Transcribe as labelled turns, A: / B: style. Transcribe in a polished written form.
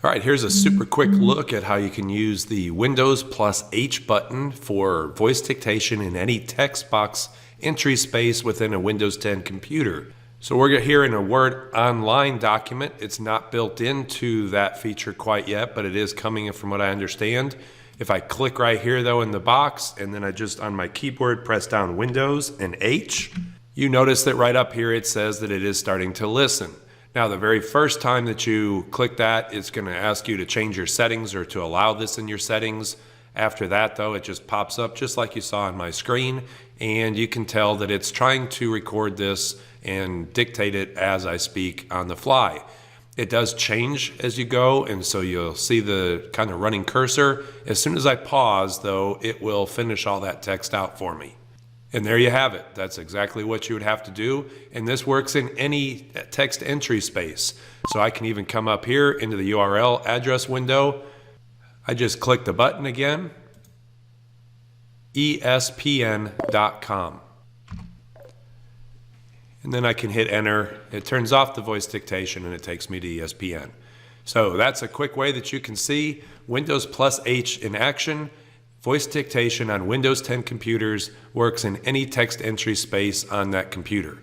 A: All right, here's a super quick look at how you can use the Windows plus H button for voice dictation in any text box entry space within a Windows 10 computer. So we're here in a Word Online document. It's not built into that feature quite yet, but it is coming from what I understand. If I click right here though in the box, and then I just on my keyboard press down Windows and H, you notice that right up here it says that it is starting to listen. Now, the very first time that you click that, it's going to ask you to change your settings or to allow this in your settings. After that, though, it just pops up just like you saw on my screen, and you can tell that it's trying to record this and dictate it as I speak on the fly. It does change as you go, and so you'll see the kind of running cursor. As soon as I pause, though, it will finish all that text out for me. And there you have it. That's exactly what you would have to do. And this works in any text entry space. So I can even come up here into the URL address window. I just click the button again, espn.com. And then I can hit enter. It turns off the voice dictation and it takes me to ESPN. So that's a quick way that you can see Windows plus H in action. Voice dictation on Windows 10 computers works in any text entry space on that computer.